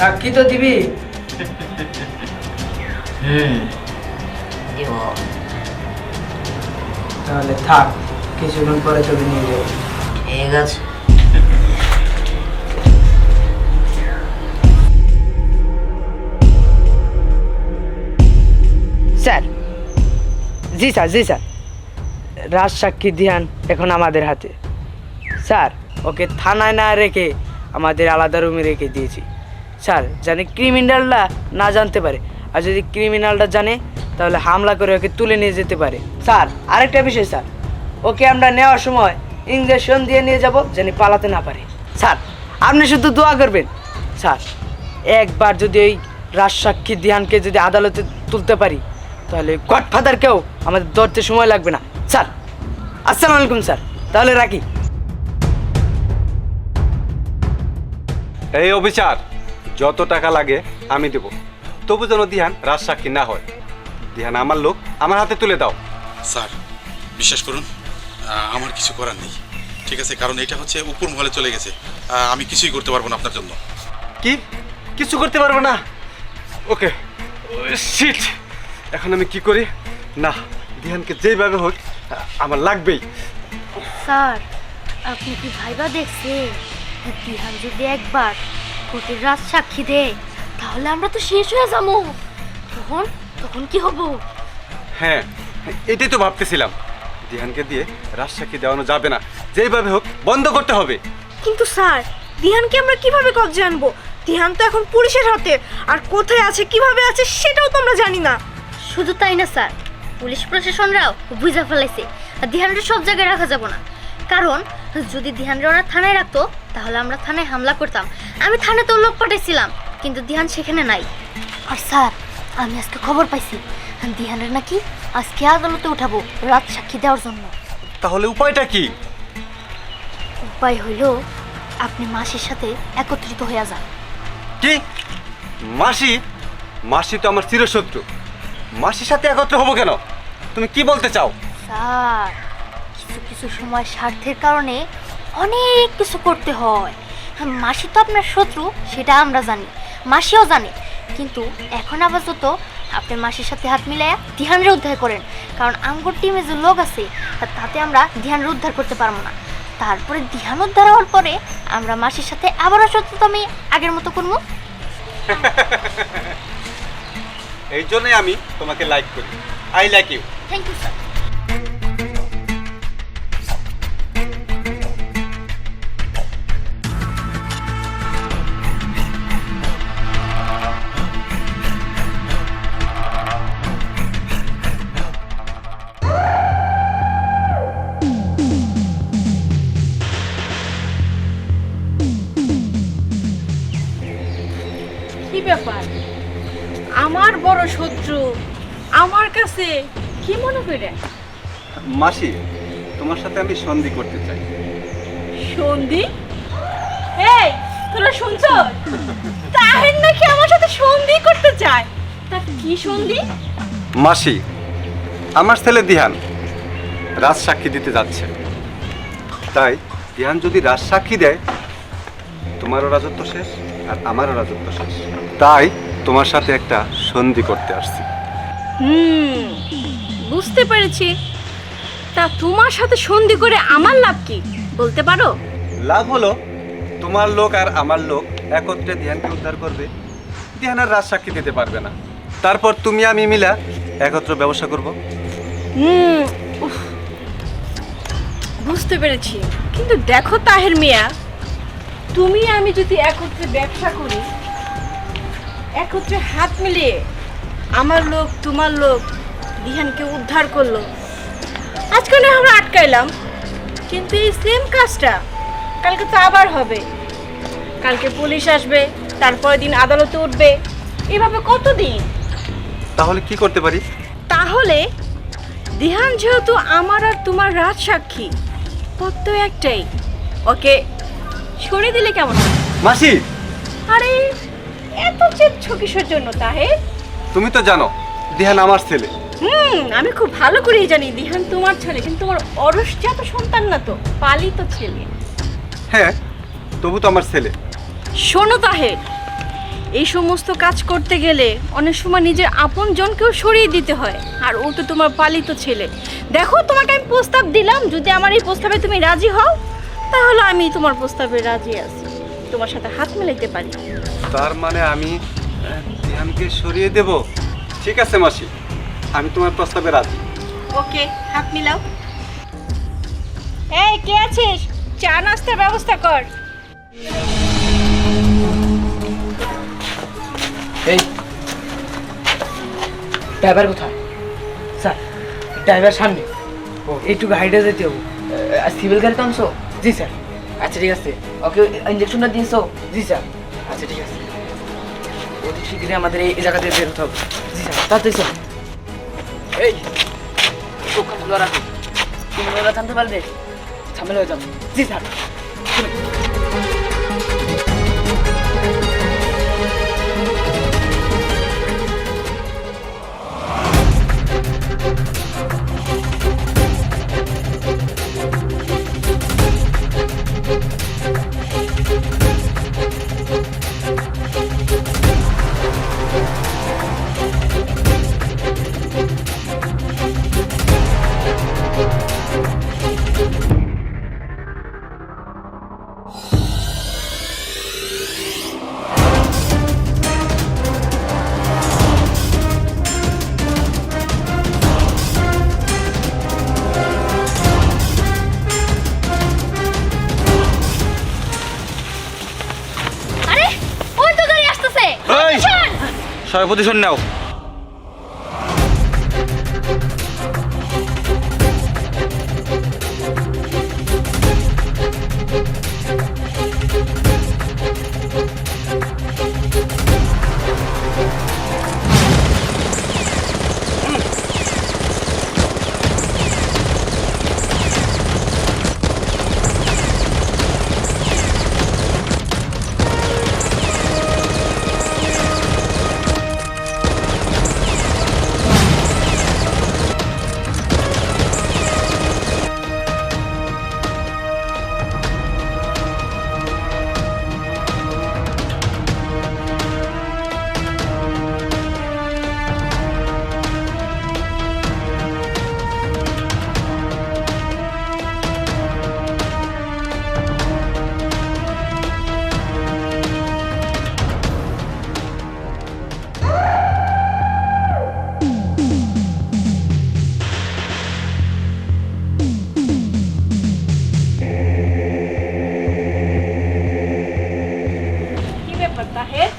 সাক্ষী তো দিবি? দিব। তাহলে থাক, কিছুক্ষণ পরে তোকে নিয়ে যাবো। ঠিক আছে। স্যার, জি স্যার, জি স্যার, রাজ সাক্ষী ধ্যান এখন আমাদের হাতে। স্যার, ওকে থানায় না রেখে আমাদের আলাদা রুমে রেখে দিয়েছি স্যার, জানি ক্রিমিনালরা না জানতে পারে। আর যদি ক্রিমিনালটা জানে তাহলে হামলা করে ওকে তুলে নিয়ে যেতে পারে। স্যার, আরেকটা বিষয় স্যার, ওকে আমরা নেওয়ার সময় ইঞ্জেকশন দিয়ে নিয়ে যাব জানি পালাতে না পারে। স্যার, আপনি শুধু দোয়া করবেন স্যার, একবার যদি ওই রাজ সাক্ষী ধ্যানকে যদি আদালতে তুলতে পারি তাহলে গডফাদারকেও আমাদের ধরতে সময় লাগবে না। স্যার, আসসালামু আলাইকুম স্যার, তাহলে রাখি। এই অবিচার, যত টাকা লাগে আমি দেব, তবু যেন দিহান রাজ সাক্ষী না হয়। দিহান আমার লোক, আমার হাতে তুলে দাও। স্যার বিশ্বাস করুন, আমার কিছু করার নেই। ঠিক আছে, কারণ এটা হচ্ছে উপর মহলে চলে গেছে। আমি কিছুই করতে পারবো না আপনার জন্য। কি কিছু করতে পারবো না? ওকে, শিট, এখন আমি কি করি? না, দিহানকে যেইভাবে হোক আমার লাগবেই। স্যার, আপনি কি ভাইবা দেখছেন? দিহান যদি একবার কোর্টের রাজ সাক্ষী দেয় তাহলে আমরা তো শেষ হয়ে যাবো। তখন তখন কি হবো? হ্যাঁ, এটাই তো ভাবতেছিলাম। দিহানকে দিয়ে রাজ সাক্ষী দেওয়ানো যাবে না, যেইভাবে হোক বন্ধ করতে হবে। কিন্তু স্যার, দিহানকে আমরা কিভাবে কবজা আনবো? দিহান তো এখন পুলিশের হাতে, আর কোথায় আছে কিভাবে আছে সেটাও তো আমরা জানি না। শুধু তাই না স্যার, পুলিশ প্রশাসনরাও বুঝা ফেলাইছে আর দিহানরে সব জায়গায় রাখা যাব না। কারণ যদি দিহানরে ওরা থানায় রাখতো তাহলে আমরা থানায় হামলা করতাম। আমি থানায় তো লোক পাঠাইছিলাম, কিন্তু দিহান সেখানে নাই। আর স্যার, আমি আজকে খবর পাইছি দিহানের নাকি আজকে আদালতে উঠাবো রাত সাক্ষী দেওয়ার জন্য। তাহলে উপায়টা কি? উপায় হইল আপনি মাসির সাথে একত্রিত হয়ে যান। কি? মাসি? মাসি তো আমার চিরশত্রু, মাসির সাথে একত্র হবো কেন? তুমি কি বলতে চাও? স্যার, কিছু কিছু সময় স্বার্থের কারণে অনেক কিছু করতে হয়। মাসি তো আপনার শত্রু, সেটা আমরা জানি, মাসিও জানে। কিন্তু এখন আপাতত আপনি মাসির সাথে হাত মিলাইয়া ধ্যানরে উদ্ধার করেন, কারণ আঙ্গুর টিমে যে লোক আছে তাতে আমরা ধ্যানরে উদ্ধার করতে পারবো না। তারপরে ধ্যান উদ্ধার হওয়ার পরে আমরা মাসির সাথে আবারও শত্রুতা আমি আগের মতো করবো। এই জন্যই আমি তোমাকে লাইক করি। I like you. Thank you sir. কি ব্যাপার? আমার বড় শত্রু আমার কাছে কি মনে করে? মাসি, তোমার সাথে আমি সন্ধি করতে চাই। সন্ধি? এই, তোরা শুনছ? তাহের নাকি আমার সাথে সন্ধি করতে চায়। তা কি সন্ধি? মাসি, আমার ছেলে দিহান রাজ সাক্ষী দিতে যাচ্ছে, তাই দিহান যদি রাজ সাক্ষী দেয় তোমারও রাজত্ব শেষ আর আমারও রাজত্ব শেষ। তাই তোমার সাথে একটা সন্ধি করতে আসছি। বুঝতে পেরেছি। তা তোমার সাথে সন্ধি করে আমার লাভ কি বলতে পারো? লাভ হলো তোমার লোক আর আমার লোক একত্রে ধ্যানকে উদ্ধার করবে, ধ্যান আর রাজ সাক্ষী দিতে পারবে না। তারপর তুমি আমি মিলা একত্র ব্যবসা করব। উফ, বুঝতে পেরেছি। কিন্তু দেখো তাহের মিয়া, তুমি আমি যদি একত্রে ব্যবসা করি, একত্রে হাত মিলিয়ে আমার লোক তোমার লোক দিহানকে উদ্ধার করলো, আজকে না আমরা আটকাইলাম, কিন্তু এই সেম কাজটা কালকে তো আবার হবে। কালকে পুলিশ আসবে, তারপরের দিন আদালতে উঠবে, এভাবে কতদিন? তাহলে কি করতে পারি? তাহলে দিহান যেহেতু আমার আর তোমার রাজ সাক্ষী, পথ তো একটাই, ওকে সরিয়ে দিলে কেমন হয়? মাসি, আরে এত চেচ্ছ কিসের জন্য তাহের? তুমি তো জানো দিহান আমার ছেলে। আমি খুব ভালো করেই জানি দিহান তোমার ছেলে, কিন্তু তোমার অরসজাত সন্তান না তো, পালিত ছেলে। হ্যাঁ, তবু তো আমার ছেলে। শোনো তাহের, এই সমস্ত কাজ করতে গেলে অনেক সময় নিজের আপন জনকেও সরিয়ে দিতে হয়, আর ও তো তোমার পালিত ছেলে। দেখো, তোমাকে আমি প্রস্তাব দিলাম, যদি আমার এই প্রস্তাবে তুমি রাজি হও তাহলে আমি তোমার প্রস্তাবে রাজি আছি, তোমার সাথে হাত মেলাইতে পারি। তার মানে আমি দিহানকে সরিয়ে দেব? ঠিক আছে মাসি, আমি তোমার প্রস্তাবে রাজি। ওকে, হাত মিলাও। এই, কে আছিস? চা নাস্তার ব্যবস্থা কর। এই ড্রাইভার কোথায়? স্যার, ড্রাইভার সামনে। ও এইটুকু হাইডে যেতে হবো। সিভিল গাড়ি তো আনছো? জি স্যার। আচ্ছা ঠিক আছে, ওকে ইঞ্জেকশনটা দিয়েছো? জি স্যার। আচ্ছা ঠিক আছে, অতি শীঘ্রই আমাদের এই জায়গাতে বের হতে হবে। জি স্যার, তাড়াতাড়ি স্যার। এই দোকান খোলা রাখো, তুমি ওরা জানতে পারলে ঝামেলা হয়ে যাবে। জি স্যার। আরে ওই তো গাড়ি আসতেছে। এই সবাই পজিশন নাও। কি ব্যাপার তাহের,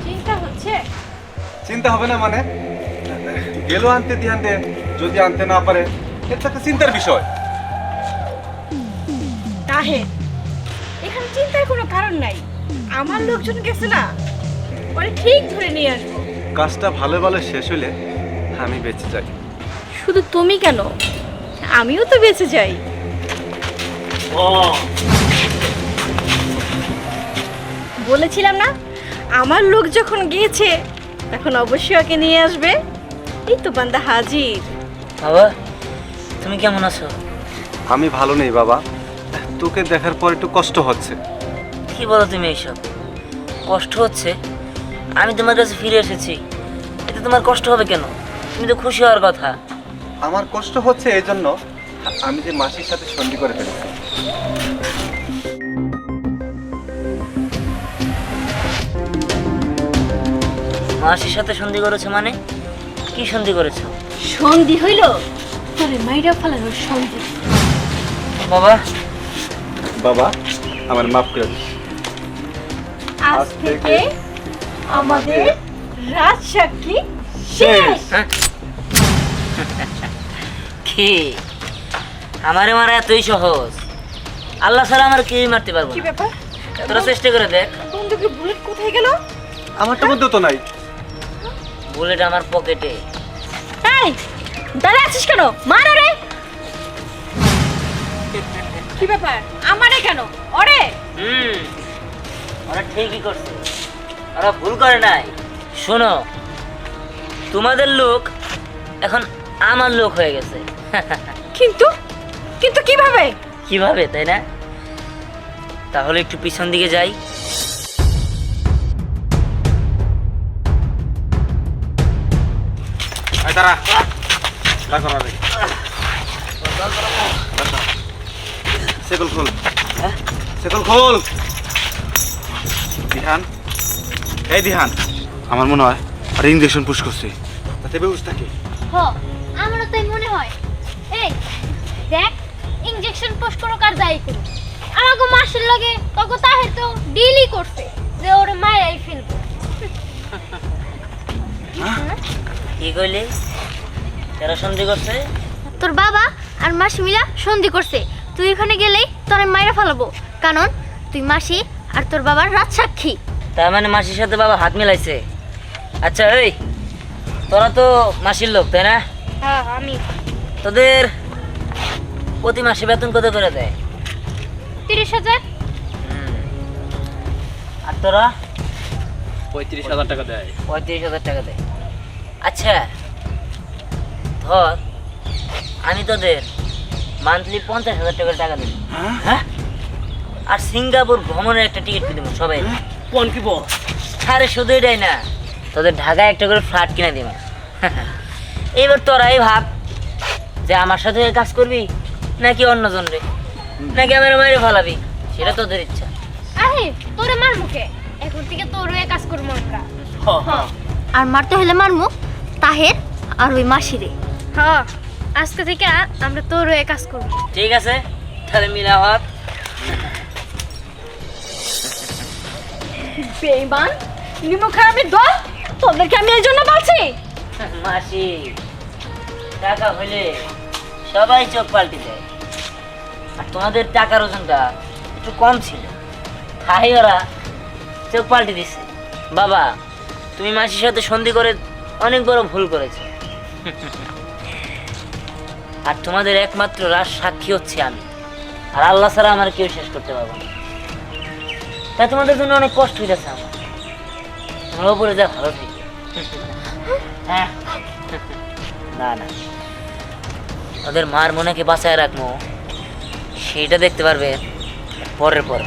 চিন্তা হচ্ছে? চিন্তা হবে না মানে? গেলো আনতে দিহানতে, যদি আনতে না পারে এটা একটা চিন্তার বিষয়। তাহের, এখানে চিন্তার কোনো কারণ নাই, আমার লোকজন গেছে না, ওরে ঠিক ধরে নিয়ে আসবো। কাজটা ভালো ভালো শেষ হলে আমি বেঁচে যাই। শুধু তুমি কেন, আমিও তো বেঁচে যাই। বলেছিলাম না, আমার লোক যখন গিয়েছে তখন অবশ্যই ওকে নিয়ে আসবে। এই তো বান্দা হাজির। বাবা, তুমি কেমন আছো? আমি ভালো নেই বাবা, তোকে দেখার পর একটু কষ্ট হচ্ছে। কি বলো তুমি এইসব? কষ্ট হচ্ছে? আমি তোমার কাছে ফিরে এসেছি, এতে তোমার কষ্ট হবে কেন? তুমি তো খুশি হওয়ার কথা। আমার কষ্ট হচ্ছে এই জন্য আমি যে মাসির সাথে সন্ধি করে ফেলেছি। মাসির সাথে সন্ধি করেছো মানে? কি সন্ধি করেছো? সন্ধি হইল তোরে মাইরা ফেলানোর সন্ধি। বাবা, বাবা আমার মাফ করে দিন। আজ থেকে আমাদের রাজসাক্ষী শেষ। হ্যাঁ? কি আমারে মারা এতই সহজ? আল্লাহ ছাড়া আমার কেউই মারতে পারবো কি না। ব্যাপার, তোরা চেষ্টা করে দেখ। বন্ধুকে বুলেট কোথায় গেল? আমারটার মধ্যে তো নাই। বুলেট আমার পকেটে। এই, দাঁড়িয়ে আছিস কেন? মার ওরে। কি ব্যাপার, আমারে কেন? ওরে। ওরা ঠিকই করছে, ওরা ভুল করে নাই। শোনো, তোমাদের লোক এখন আমার লোক হয়ে গেছে। কিন্তু কিন্তু কিভাবে? কিভাবে, তাই না? তাহলে একটু পিছন দিকে যাই। দাঁড়া দাঁড়া করা রে সেকল খোল সেকল খোল দিহান এই দিহান আমার মনে হয় আর ইঞ্জেকশন পুশ করছে তাতে বেউস থাকে হ আমারও তাই মনে হয়। এই দেখ ইনজেকশন পোস্ট করো কার যাই করো আমাকে মাসের লাগে তোকে তাহে তো ডিলই করছে যে ওরে মায়াই ফেলবো। কি কইলি তেরা সন্ধি করছে? তোর বাবা আর মাসি মিলা সন্ধি করছে, তুই এখানে গেলেই তোর মায়েরা ফেলাবো, কারণ তুই মাসি আর তোর বাবার রাত সাক্ষী। তার মানে মাসির সাথে বাবা হাত মিলাইছে। আচ্ছা এই তোরা তো মাসির লোক তাই না? হ্যাঁ আমি। তোদের প্রতি মাসে বেতন কত করে দেয়? 30,000। আর তোরা? 35,000 টাকা দেয়। 35,000 টাকা দেয়। আচ্ছা ধর আমি তোদের মান্থলি 50,000 টাকা দিই, হ্যাঁ? আর সিঙ্গাপুর ভ্রমণের একটা টিকিট কিনে দেবো সবাই। কোন কি বল? আরে শুধু এটাই না, তোদের ঢাকায় একটা করে ফ্ল্যাট কিনে দিব। এবার তোরাই ভাব যে আমার সাথে কাজ করবি নাকি অন্যজন রে, নাকি আমার মায়ের ফালাবি, সেটা তোদের ইচ্ছা। আরে তোরে মার মুখে এখন থেকে তোর হয়ে কাজ করবো আমরা। আর মারতে হলে মারমু তাহের আর ওই মাসিরে। হ্যাঁ আজকে থেকে আমরা তোর হয়ে কাজ করবো। ঠিক আছে তাহলে মিলা হাত। বেঈমান নিমুখ আমি দল, তোদেরকে আমি এই জন্য বলছি। মাসি টাকা হইলে সবাই চোখ পাল্টে যায়, আর তোমাদের টাকার ওজনটা একটু কম ছিল, তাই ওরা চোখ পাল্টে দিচ্ছে। বাবা তুমি মাসির সাথে সন্ধি করে অনেক বড় ভুল করেছো। আর তোমাদের একমাত্র রাজ সাক্ষী হচ্ছে আমি, আর আল্লাহ ছাড়া আমার কেউ শেষ করতে পারবো না। তাই তোমাদের জন্য অনেক কষ্ট হইতেছে আমার, তোমরা উপরে যা ভালো থেকে। হ্যাঁ না না, ওদের মার মনেকে বাঁচায় রাখবো সেইটা দেখতে পারবে পরের পরে।